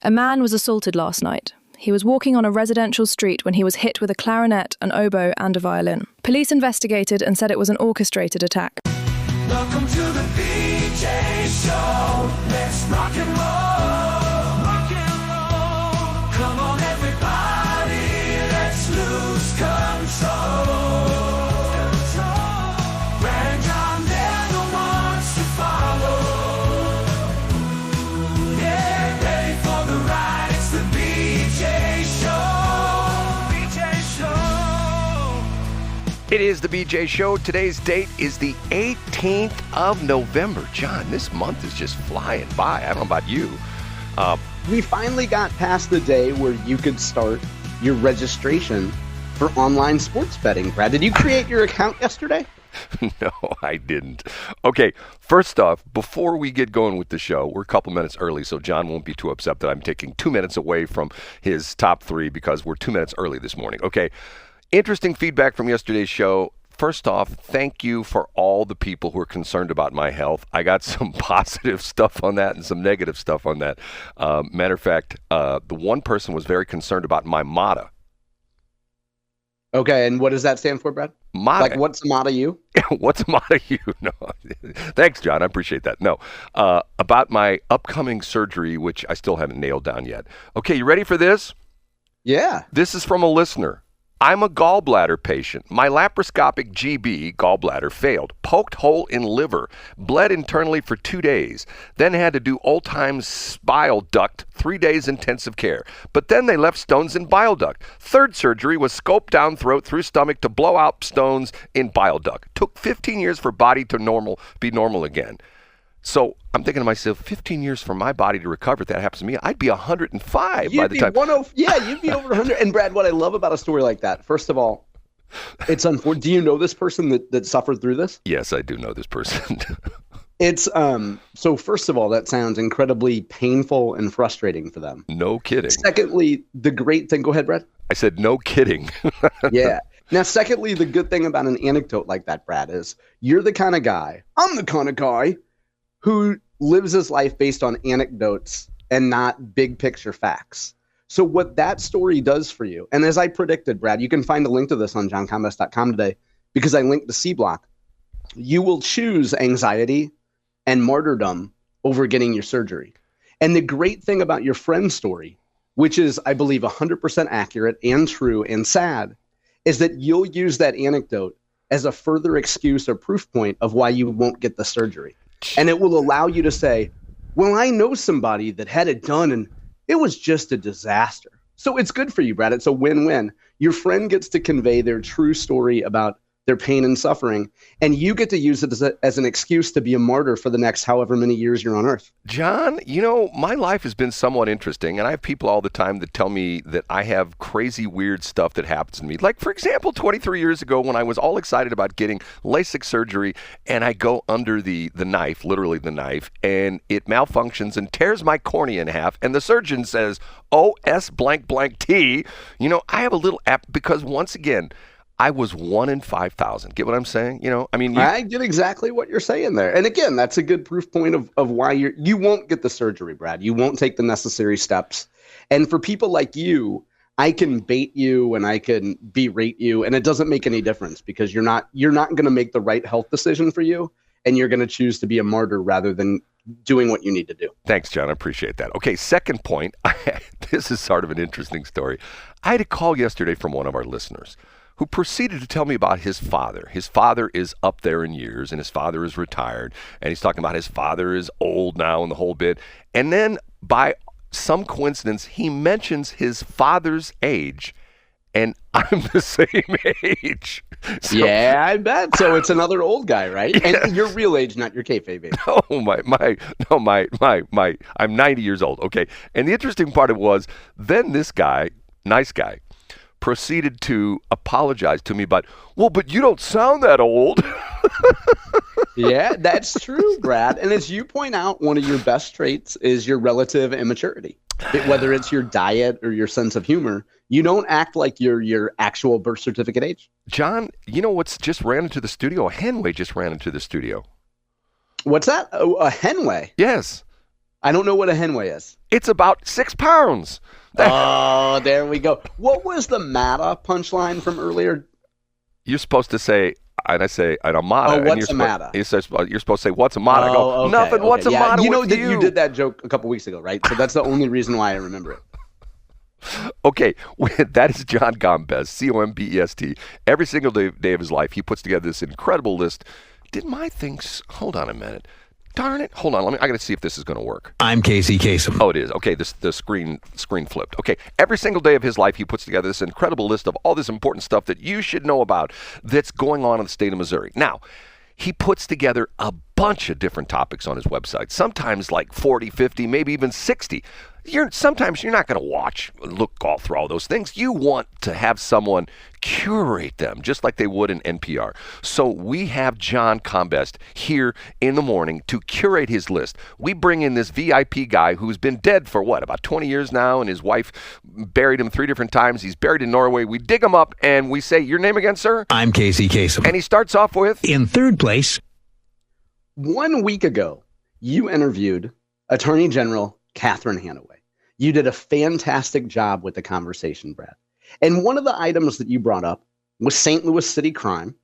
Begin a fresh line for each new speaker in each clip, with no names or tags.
A man was assaulted last night. He was walking on a residential street when he was hit with a clarinet, an oboe, and a violin. Police investigated and said it was an orchestrated attack.
Welcome to the BJ Show. Let's rock and roll. Rock and roll. Come on, everybody. Let's lose control. Brad and John, they're the ones to follow. Yeah, ready for the ride. It's the BJ Show. BJ Show.
It is the BJ Show. Today's date is the 18th of November. John, this month is just flying by. I don't know about you.
We finally got past the day where you could start your registration for online sports betting. Brad, did you create your account yesterday?
No, I didn't. Okay, first off, before we get going with the show, we're a couple minutes early, so John won't be too upset that I'm taking 2 minutes away from his top three because we're 2 minutes early this morning. Okay, interesting feedback from yesterday's show. First off, thank you for all the people who are concerned about my health. I got some positive stuff on that and some negative stuff on that. Matter of fact, the one person was very concerned about my MATA.
Okay, and what does that stand for, Brad?
MATA.
Like, what's MATA you?
What's MATA you? No. Thanks, John. I appreciate that. No. About my upcoming surgery, which I still haven't nailed down yet. Okay, you ready for this?
Yeah.
This is from a listener. I'm a gallbladder patient. My laparoscopic GB, gallbladder, failed. Poked hole in liver. Bled internally for 2 days. Then had to do old-time bile duct, 3 days intensive care. But then they left stones in bile duct. Third surgery was scope down throat through stomach to blow out stones in bile duct. Took 15 years for body to be normal again. So I'm thinking to myself, 15 years for my body to recover if that happens to me, I'd be 105 by the time.
You'd be over 100. And Brad, what I love about a story like that, first of all, it's unfortunate. Do you know this person that suffered through this?
Yes, I do know this person.
It's so first of all, that sounds incredibly painful and frustrating for them.
No kidding.
Secondly, the great thing, go ahead, Brad.
I said no kidding.
Yeah. Now, secondly, the good thing about an anecdote like that, Brad, is I'm the kind of guy who lives his life based on anecdotes and not big picture facts. So what that story does for you, and as I predicted, Brad, you can find a link to this on johncombest.com today because I linked the C block. You will choose anxiety and martyrdom over getting your surgery. And the great thing about your friend's story, which is, I believe, 100% accurate and true and sad, is that you'll use that anecdote as a further excuse or proof point of why you won't get the surgery. And it will allow you to say, well, I know somebody that had it done and it was just a disaster. So it's good for you, Brad. It's a win-win. Your friend gets to convey their true story about their pain and suffering, and you get to use it as an excuse to be a martyr for the next however many years you're on Earth.
John, you know, my life has been somewhat interesting, and I have people all the time that tell me that I have crazy, weird stuff that happens to me. Like, for example, 23 years ago when I was all excited about getting LASIK surgery, and I go under the knife, literally the knife, and it malfunctions and tears my cornea in half, and the surgeon says, OS blank blank T. You know, I have a little app because, once again, I was 1 in 5,000. Get what I'm saying? You know, I mean,
I get exactly what you're saying there. And again, that's a good proof point of why you won't get the surgery, Brad. You won't take the necessary steps. And for people like you, I can bait you and I can berate you, and it doesn't make any difference because you're not going to make the right health decision for you, and you're going to choose to be a martyr rather than doing what you need to do.
Thanks, John. I appreciate that. Okay, second point. This is sort of an interesting story. I had a call yesterday from one of our listeners who proceeded to tell me about his father. His father is up there in years, and his father is retired, and he's talking about his father is old now and the whole bit. And then, by some coincidence, he mentions his father's age, and I'm the same age. So,
yeah, I bet. So it's another old guy, right? Yeah. And your real age, not your kayfabe age. I'm 90 years old. Okay. And the interesting part was, then this guy, nice guy, proceeded to apologize to me about, but you don't sound that old. Yeah, that's true, Brad. And as you point out, one of your best traits is your relative immaturity. Whether it's your diet or your sense of humor, you don't act like you're your actual birth certificate age.
John, you know what's just ran into the studio? A Hanaway just ran into the studio.
What's that? Oh, a Hanaway?
Yes.
I don't know what a Hanaway is.
It's about 6 pounds.
Oh, there we go. What was the Mata punchline from earlier?
You're supposed to say, and I say, an Amata.
Oh, what's a Mata?
You're supposed to say, what's a Mata? I go,
okay,
nothing, what's a Mata
You know
with
that
you?
you did that joke a couple weeks ago, right? So that's the only reason why I remember it.
Okay, that is John Combest, Combest. Every single day of his life, he puts together this incredible list. Did my things? Hold on a minute. Darn it! Hold on. I got to see if this is going to work.
I'm Casey Kasem.
Oh, it is. Okay, the screen flipped. Okay, every single day of his life, he puts together this incredible list of all this important stuff that you should know about that's going on in the state of Missouri. Now, he puts together a bunch of different topics on his website, sometimes like 40, 50, maybe even 60. Sometimes you're not going to look all through all those things. You want to have someone curate them, just like they would in NPR. So we have John Combest here in the morning to curate his list. We bring in this VIP guy who's been dead for, about 20 years now, and his wife buried him 3 different times. He's buried in Norway. We dig him up, and we say, your name again, sir?
I'm Casey Kasem.
And he starts off with?
In third place.
1 week ago, you interviewed Attorney General Catherine Hanaway. You did a fantastic job with the conversation, Brad. And one of the items that you brought up was St. Louis City crime.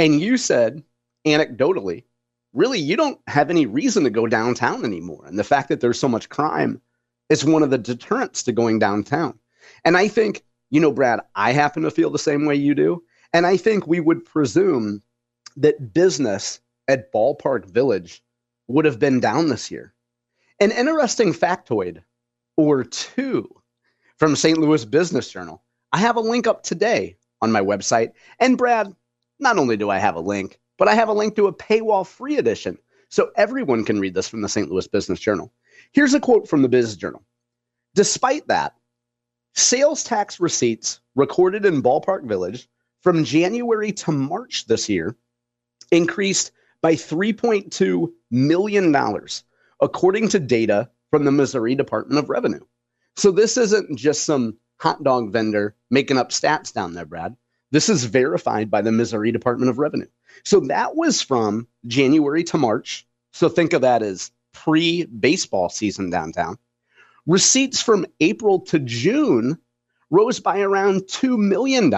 And you said, anecdotally, really, you don't have any reason to go downtown anymore. And the fact that there's so much crime is one of the deterrents to going downtown. And I think, Brad, I happen to feel the same way you do. And I think we would presume that business at Ballpark Village would have been down this year. An interesting factoid or two from St. Louis Business Journal. I have a link up today on my website. And Brad, not only do I have a link, but I have a link to a paywall-free edition, so everyone can read this from the St. Louis Business Journal. Here's a quote from the Business Journal. Despite that, sales tax receipts recorded in Ballpark Village from January to March this year increased by $3.2 million, according to data from the Missouri Department of Revenue. So this isn't just some hot dog vendor making up stats down there, Brad. This is verified by the Missouri Department of Revenue. So that was from January to March. So think of that as pre-baseball season downtown. Receipts from April to June rose by around $2 million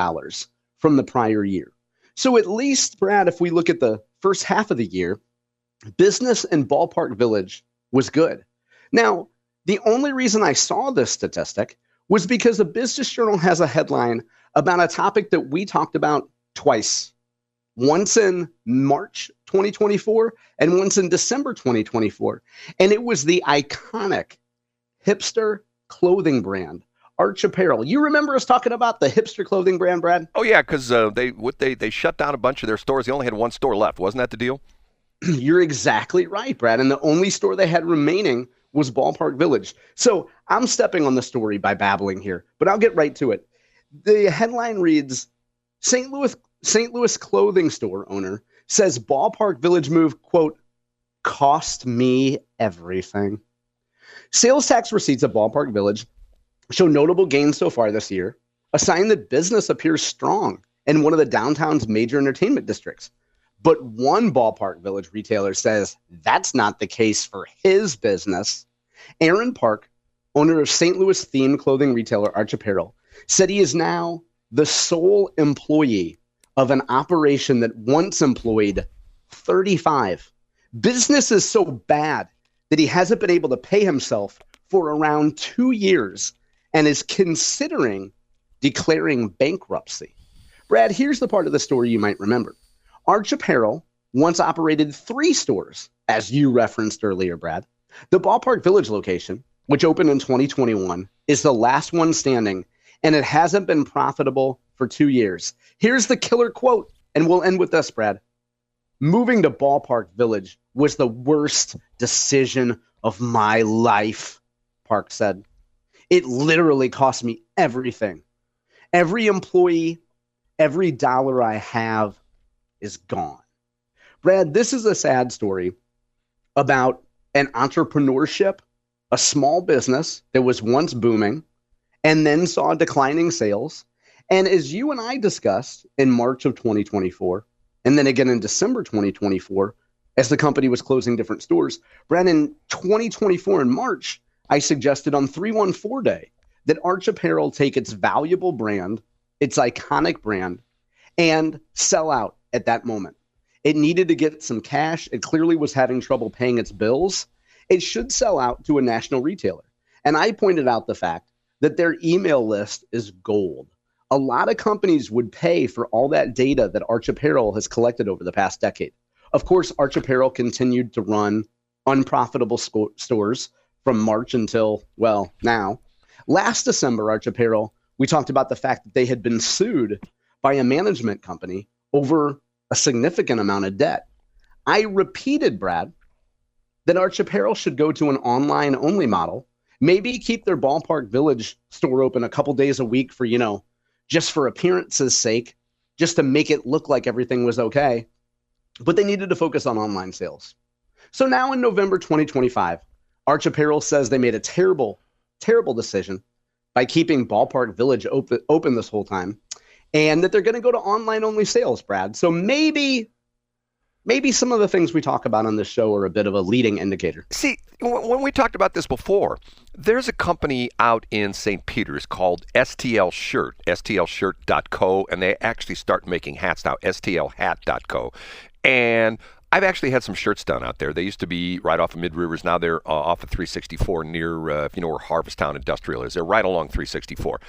from the prior year. So at least, Brad, if we look at the first half of the year, business in Ballpark Village was good. Now, the only reason I saw this statistic was because the Business Journal has a headline about a topic that we talked about twice. Once in March 2024 and once in December 2024. And it was the iconic hipster clothing brand, Arch Apparel. You remember us talking about the hipster clothing brand, Brad?
Oh, yeah, because they shut down a bunch of their stores. They only had one store left. Wasn't that the deal?
You're exactly right, Brad. And the only store they had remaining was Ballpark Village. So I'm stepping on the story by babbling here, but I'll get right to it. The headline reads, St. Louis clothing store owner says Ballpark Village move, quote, cost me everything. Sales tax receipts at Ballpark Village show notable gains so far this year, a sign that business appears strong in one of the downtown's major entertainment districts. But one Ballpark Village retailer says that's not the case for his business. Aaron Park, owner of St. Louis themed clothing retailer Arch Apparel, said he is now the sole employee of an operation that once employed 35. Business is so bad that he hasn't been able to pay himself for around 2 years and is considering declaring bankruptcy. Brad, here's the part of the story you might remember. Arch Apparel once operated 3 stores, as you referenced earlier, Brad. The Ballpark Village location, which opened in 2021, is the last one standing, and it hasn't been profitable for 2 years. Here's the killer quote, and we'll end with this, Brad. Moving to Ballpark Village was the worst decision of my life, Park said. It literally cost me everything. Every employee, every dollar I have is gone. Brad, this is a sad story about an entrepreneurship, a small business that was once booming and then saw declining sales. And as you and I discussed in March of 2024, and then again in December 2024, as the company was closing different stores. Brad, in 2024 in March, I suggested on 314 Day that Arch Apparel take its valuable brand, its iconic brand, and sell out at that moment. It needed to get some cash. It clearly was having trouble paying its bills. It should sell out to a national retailer. And I pointed out the fact that their email list is gold. A lot of companies would pay for all that data that Arch Apparel has collected over the past decade. Of course, Arch Apparel continued to run unprofitable stores from March until, well, now. Last December, Arch Apparel, we talked about the fact that they had been sued by a management company over a significant amount of debt. I repeated, Brad, that Arch Apparel should go to an online-only model, maybe keep their Ballpark Village store open a couple days a week for, just for appearance's sake, just to make it look like everything was okay. But they needed to focus on online sales. So now in November 2025, Arch Apparel says they made a terrible, terrible decision by keeping Ballpark Village open this whole time, and that they're going to go to online-only sales, Brad. So maybe some of the things we talk about on this show are a bit of a leading indicator.
See, when we talked about this before, there's a company out in St. Peter's called STL Shirt, stlshirt.co, and they actually start making hats now, stlhat.co. And I've actually had some shirts done out there. They used to be right off of Mid Rivers. Now they're off of 364 near, if you know where Harvesttown Industrial is. They're right along 364.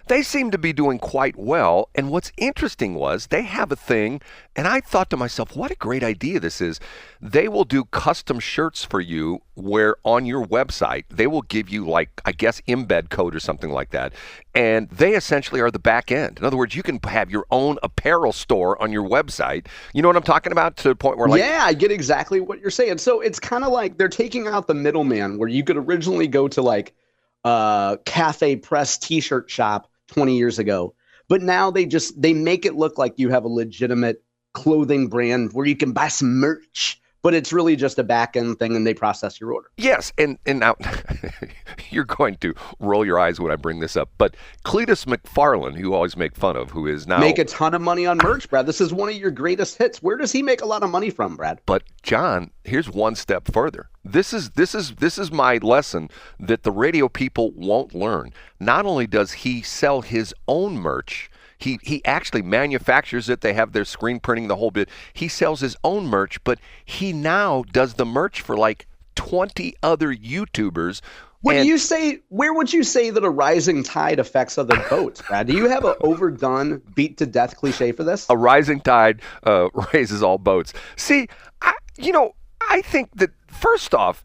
They seem to be doing quite well. And what's interesting was they have a thing, and I thought to myself, what a great idea this is. They will do custom shirts for you where on your website, they will give you like, I guess, embed code or something like that. And they essentially are the back end. In other words, you can have your own apparel store on your website. You know what I'm talking about? To the point where
Yeah, I get exactly what you're saying. So it's kind of like they're taking out the middleman where you could originally go to like Cafe Press t-shirt shop 20 years ago. But now they make it look like you have a legitimate clothing brand where you can buy some merch, but it's really just a back end thing and they process your order.
Yes, and now you're going to roll your eyes when I bring this up, but Cletus McFarlane, who you always make fun of, who is now
make a ton of money on merch, Brad. This is one of your greatest hits. Where does he make a lot of money from, Brad?
But John, here's one step further. This is my lesson that the radio people won't learn. Not only does he sell his own merch, he actually manufactures it. They have their screen printing, the whole bit. He sells his own merch, but he now does the merch for like 20 other YouTubers.
Where would you say that a rising tide affects other boats, Brad? Do you have an overdone, beat to death cliche for this?
A rising tide raises all boats. See, I think that first off,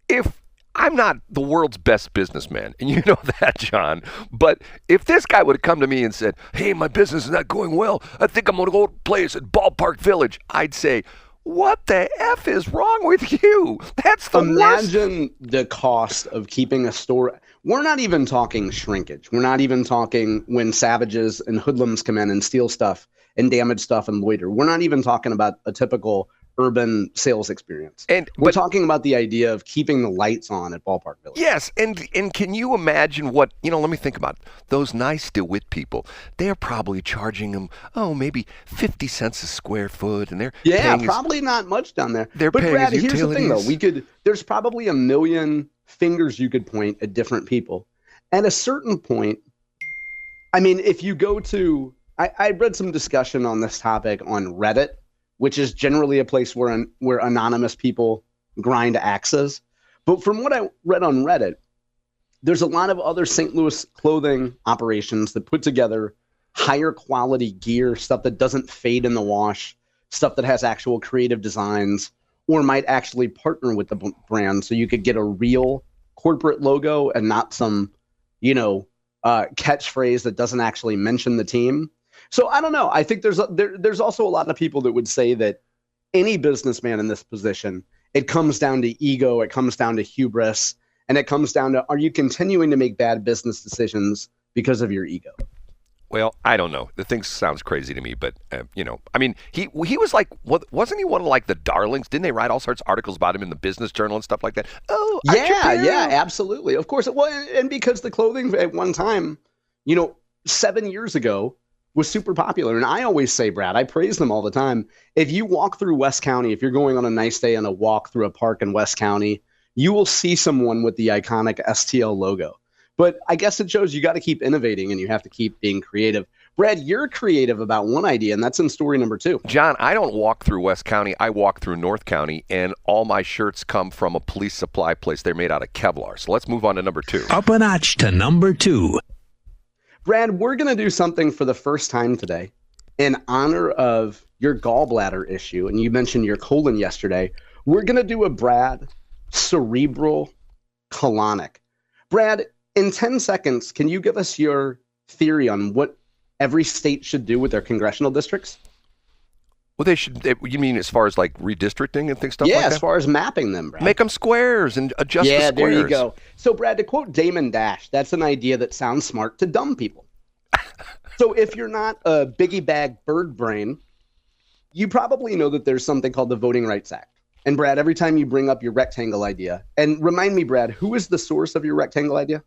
if I'm not the world's best businessman, and you know that, John, but if this guy would have come to me and said, hey, my business is not going well, I think I'm going to go play at Ballpark Village, I'd say, what the F is wrong with you? That's the worst.
Imagine the cost of keeping a store. We're not even talking shrinkage. We're not even talking when savages and hoodlums come in and steal stuff and damage stuff and loiter. We're not even talking about a typical urban sales experience. And we're talking about the idea of keeping the lights on at Ballpark Village.
Yes, and can you imagine what, let me think about it. Those nice DeWitt people. They're probably charging them, maybe 50 cents a square foot, and they're paying
probably not much down there.
They're
but
paying
Brad,
his
here's the thing
utilities.
though. There's probably a million fingers you could point at different people. At a certain point, I mean, if you go to, I read some discussion on this topic on Reddit, which is generally a place where anonymous people grind axes. But from what I read on Reddit, there's a lot of other St. Louis clothing operations that put together higher quality gear, stuff that doesn't fade in the wash, stuff that has actual creative designs, or might actually partner with the brand so you could get a real corporate logo and not some, catchphrase that doesn't actually mention the team. So I don't know. I think there's also a lot of people that would say that any businessman in this position, it comes down to ego, it comes down to hubris, and it comes down to, are you continuing to make bad business decisions because of your ego?
Well, I don't know. The thing sounds crazy to me, but I mean, he was like, wasn't he one of like the darlings? Didn't they write all sorts of articles about him in the Business Journal and stuff like that? Oh,
yeah, absolutely. Of course. Well, and because the clothing at one time, 7 years ago, was super popular. And I always say, Brad, I praise them all the time. If you walk through West County, if you're going on a nice day on a walk through a park in West County, you will see someone with the iconic STL logo. But I guess it shows you got to keep innovating and you have to keep being creative. Brad, you're creative about one idea, and that's in story number 2.
John, I don't walk through West County. I walk through North County, and all my shirts come from a police supply place. They're made out of Kevlar. So let's move on to number 2.
Up a notch to number 2.
Brad, we're going to do something for the first time today in honor of your gallbladder issue. And you mentioned your colon yesterday. We're going to do a Brad cerebral colonic. Brad, in 10 seconds, can you give us your theory on what every state should do with their congressional districts?
Well, you mean as far as like redistricting and stuff like that?
Yeah, as far as mapping them, Brad.
Make them squares and adjust the
Yeah,
squares.
there you go. So, Brad, to quote Damon Dash, that's an idea that sounds smart to dumb people. So if you're not a Biggie bag bird brain, you probably know that there's something called the Voting Rights Act. And, Brad, every time you bring up your rectangle idea, and remind me, Brad, who is the source of your rectangle idea?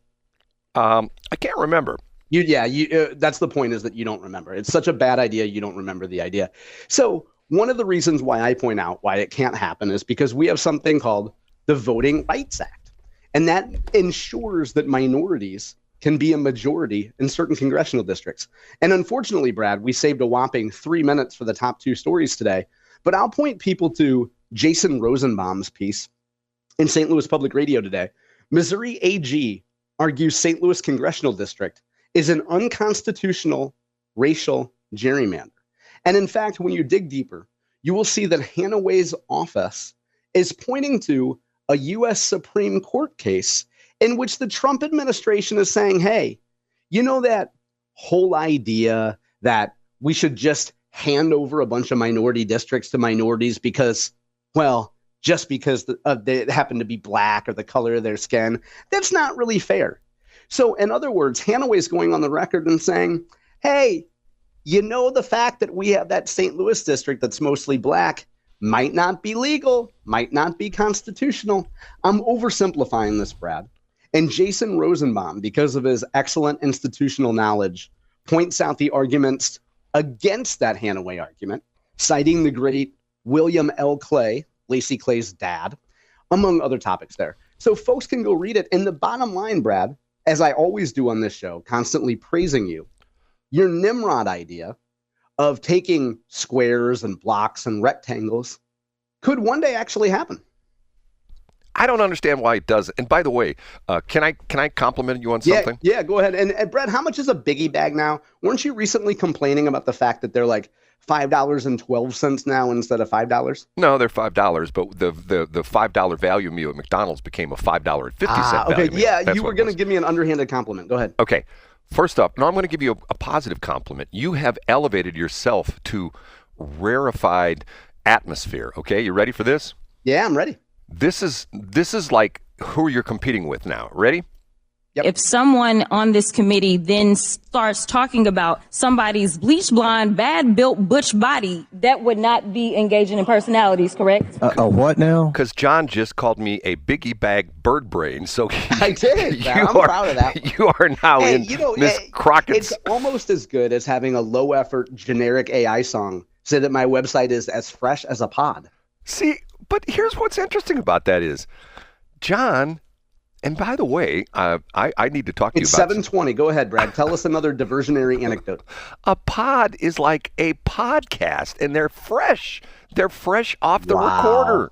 I can't remember.
That's the point, is that you don't remember. It's such a bad idea, you don't remember the idea. So one of the reasons why I point out why it can't happen is because we have something called the Voting Rights Act. And that ensures that minorities can be a majority in certain congressional districts. And unfortunately, Brad, we saved a whopping 3 minutes for the top 2 stories today. But I'll point people to Jason Rosenbaum's piece in St. Louis Public Radio today. Missouri AG argues St. Louis congressional district is an unconstitutional racial gerrymander. And in fact, when you dig deeper, you will see that Hanaway's office is pointing to a U.S. Supreme Court case in which the Trump administration is saying, hey, you know that whole idea that we should just hand over a bunch of minority districts to minorities because, well, just because they happen to be black or the color of their skin, that's not really fair. So in other words, Hanaway's going on the record and saying, hey, you know, the fact that we have that St. Louis district that's mostly black might not be legal, might not be constitutional. I'm oversimplifying this, Brad. And Jason Rosenbaum, because of his excellent institutional knowledge, points out the arguments against that Hanaway argument, citing the great William L. Clay, Lacey Clay's dad, among other topics there. So folks can go read it. And the bottom line, Brad, as I always do on this show, constantly praising you, your Nimrod idea of taking squares and blocks and rectangles could one day actually happen.
I don't understand why it doesn't. And by the way, can I compliment you on something?
Yeah, go ahead. And Brad, how much is a Biggie bag now? Weren't you recently complaining about the fact that they're like $5.12 now instead of $5?
No, they're $5, but the $5 value meal at McDonald's became a $5.50 value
okay,
meal.
yeah,
That's
you were going to give me an underhanded compliment. Go ahead.
Okay. First up, now I'm going to give you a positive compliment. You have elevated yourself to rarefied atmosphere. Okay, you ready for this?
Yeah, I'm ready.
This is like who you're competing with now. Ready?
Yep.
If someone on this committee then starts talking about somebody's bleach blonde, bad built butch body, that would not be engaging in personalities, correct?
A what now?
Because John just called me a Biggie bag bird brain. So
I did. I'm proud of that.
You are now in Miss Crockett's.
It's almost as good as having a low effort generic AI song say that my website is as fresh as a pod.
See, but here's what's interesting about that is, John, and by the way, I need to talk to you about...
It's 7:20. Go ahead, Brad. Tell us another diversionary anecdote.
A pod is like a podcast, and they're fresh. They're fresh off the recorder.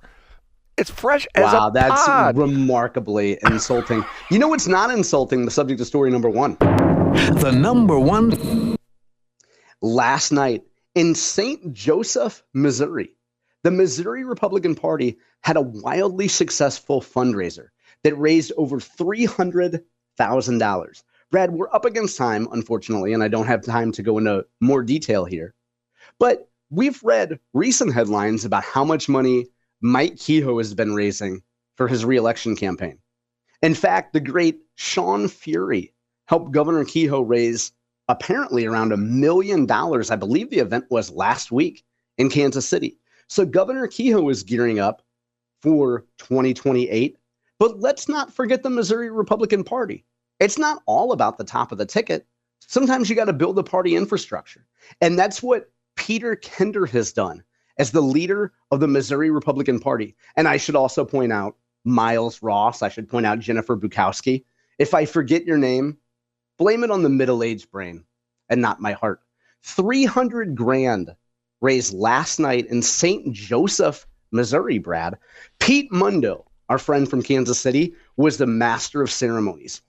It's fresh as a pod.
Wow, that's remarkably insulting. You know what's not insulting? The subject of story number 1.
The number 1.
Last night in St. Joseph, Missouri, the Missouri Republican Party had a wildly successful fundraiser that raised over $300,000. Brad, we're up against time, unfortunately, and I don't have time to go into more detail here. But we've read recent headlines about how much money Mike Kehoe has been raising for his reelection campaign. In fact, the great Sean Fury helped Governor Kehoe raise apparently around $1 million. I believe the event was last week in Kansas City. So Governor Kehoe is gearing up for 2028. But let's not forget the Missouri Republican Party. It's not all about the top of the ticket. Sometimes you got to build the party infrastructure. And that's what Peter Kinder has done as the leader of the Missouri Republican Party. And I should also point out Miles Ross. I should point out Jennifer Bukowsky. If I forget your name, blame it on the middle-aged brain and not my heart. 300 grand raised last night in St. Joseph, Missouri, Brad. Pete Mundo, our friend from Kansas City, was the master of ceremonies.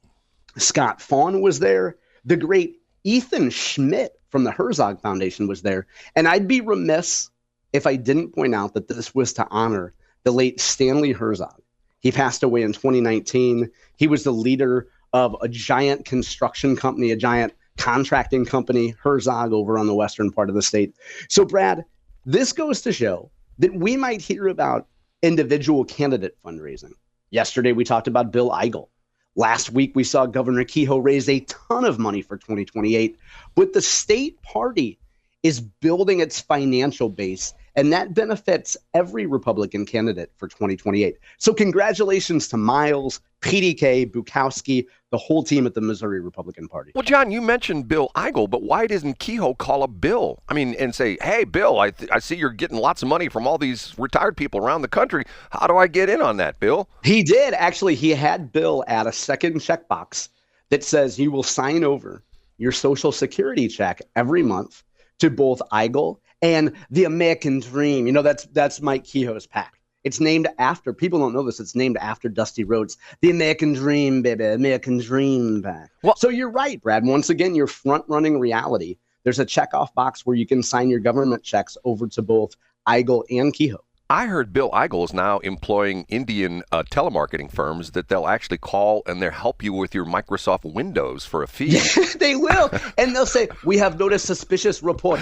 Scott Fawn was there. The great Ethan Schmidt from the Herzog Foundation was there. And I'd be remiss if I didn't point out that this was to honor the late Stanley Herzog. He passed away in 2019. He was the leader of a giant construction company, a giant contracting company, Herzog, over on the western part of the state. So, Brad, this goes to show that we might hear about individual candidate fundraising. Yesterday, we talked about Bill Eigel. Last week, we saw Governor Kehoe raise a ton of money for 2028. But the state party is building its financial base, and that benefits every Republican candidate for 2028. So congratulations to Miles, PDK, Bukowsky, the whole team at the Missouri Republican Party.
Well, John, you mentioned Bill Eigel, but why doesn't Kehoe call up Bill? I mean, and say, hey, Bill, I see you're getting lots of money from all these retired people around the country. How do I get in on that, Bill?
He did. Actually, he had Bill add a second checkbox that says you will sign over your Social Security check every month to both Eigel and the American Dream. You know, that's Mike Kehoe's PAC. It's named after, people don't know this, it's named after Dusty Rhodes. The American Dream, baby, American Dream PAC. Well, so you're right, Brad. Once again, you're front-running reality. There's a checkoff box where you can sign your government checks over to both Eigel and Kehoe.
I heard Bill Eigel is now employing Indian telemarketing firms that they'll actually call and they'll help you with your Microsoft Windows for a fee.
They will. And they'll say, we have noticed suspicious report.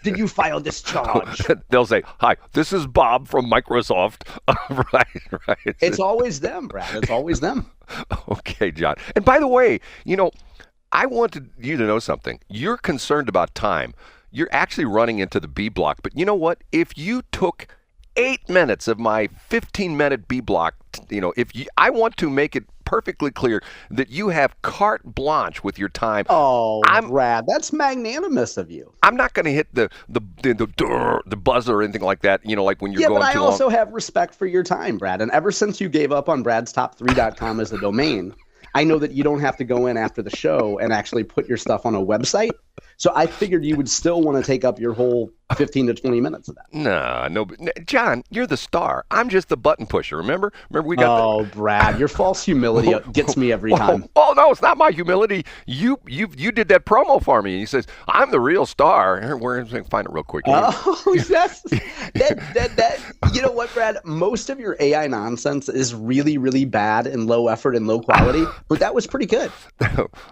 Did you file this charge?
They'll say, hi, this is Bob from Microsoft. Right.
It's always them, Brad. It's always them.
Okay, John. And by the way, you know, I wanted you to know something. You're concerned about time. You're actually running into the B block. But you know what? If you took 8 minutes of my 15-minute B block, you know, I want to make it perfectly clear that you have carte blanche with your time.
Oh, Brad, that's magnanimous of you.
I'm not going to hit the buzzer or anything like that, you know, like when you're going too long.
Yeah, but I also have respect for your time, Brad. And ever since you gave up on bradstop3.com as a domain, I know that you don't have to go in after the show and actually put your stuff on a website. So I figured you would still want to take up your whole 15 to 20 minutes of that.
No, John, you're the star. I'm just the button pusher. Remember we got.
Brad, your false humility gets me every time.
Oh no, it's not my humility. You did that promo for me. He says I'm the real star. We're going to find it real quick.
Yes. that. You know what, Brad? Most of your AI nonsense is really, really bad and low effort and low quality, but that was pretty good.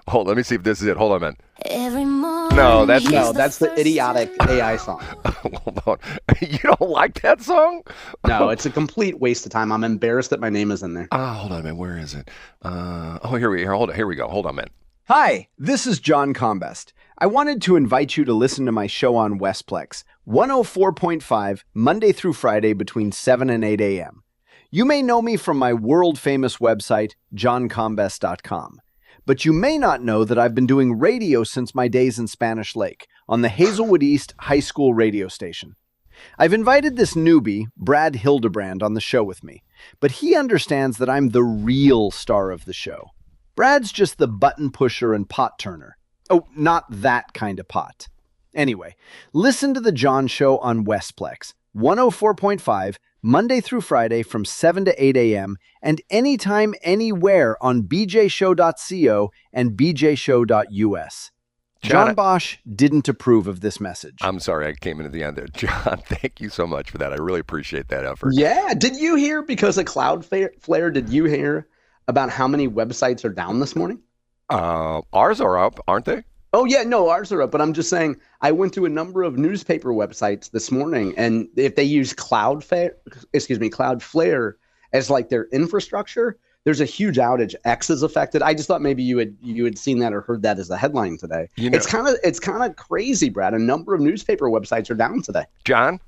Hold, let me see if this is it. Hold on, man.
Every morning.
No, that's the idiotic AI song.
Hold on. You don't like that song?
No, it's a complete waste of time. I'm embarrassed that my name is in there.
Hold on, man. Where is it? Here we go. Hold on, man.
Hi, this is John Combest. I wanted to invite you to listen to my show on Westplex, 104.5, Monday through Friday between 7 and 8 a.m. You may know me from my world-famous website, johncombest.com. But you may not know that I've been doing radio since my days in Spanish Lake on the Hazelwood East High School radio station. I've invited this newbie, Brad Hildebrand, on the show with me, but he understands that I'm the real star of the show. Brad's just the button pusher and pot turner. Oh, not that kind of pot. Anyway, listen to The John Show on Westplex, 104.5, Monday through Friday from 7 to 8 a.m. and anytime, anywhere on bjshow.co and bjshow.us. John Bosch didn't approve of this message.
I'm sorry I came into the end there. John, thank you so much for that. I really appreciate that effort.
Yeah. Did you hear, because of Cloudflare, did you hear about how many websites are down this morning?
Ours are up, aren't they?
Oh, yeah, no, ours are up. But I'm just saying, I went to a number of newspaper websites this morning, and if they use Cloudflare as like their infrastructure, there's a huge outage. X is affected. I just thought maybe you had seen that or heard that as a headline today. You know, it's kind of crazy, Brad. A number of newspaper websites are down today.
John,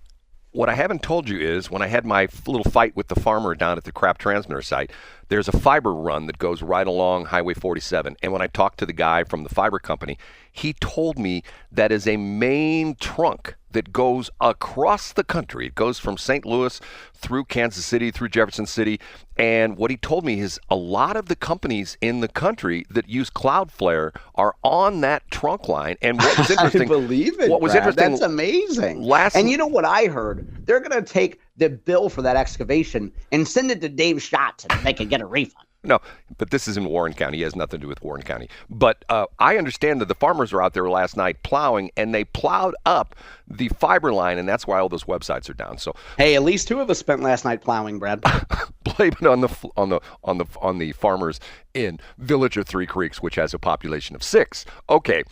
what I haven't told you is when I had my little fight with the farmer down at the crap transmitter site, there's a fiber run that goes right along Highway 47. And when I talked to the guy from the fiber company, he told me that is a main trunk that goes across the country. It goes from St. Louis through Kansas City, through Jefferson City. And what he told me is a lot of the companies in the country that use Cloudflare are on that trunk line. And what was interesting,
I believe it.
What was
Brad.
interesting,
That's amazing.
and
you know what I heard? They're going to take the bill for that excavation and send it to Dave Schatz and they can get a refund.
No, but this is in Warren County. It has nothing to do with Warren County. But I understand that the farmers were out there last night plowing, and they plowed up the fiber line, and that's why all those websites are down. So,
hey, at least 2 of us spent last night plowing, Brad.
blame it on the farmers in Village of Three Creeks, which has a population of 6. Okay.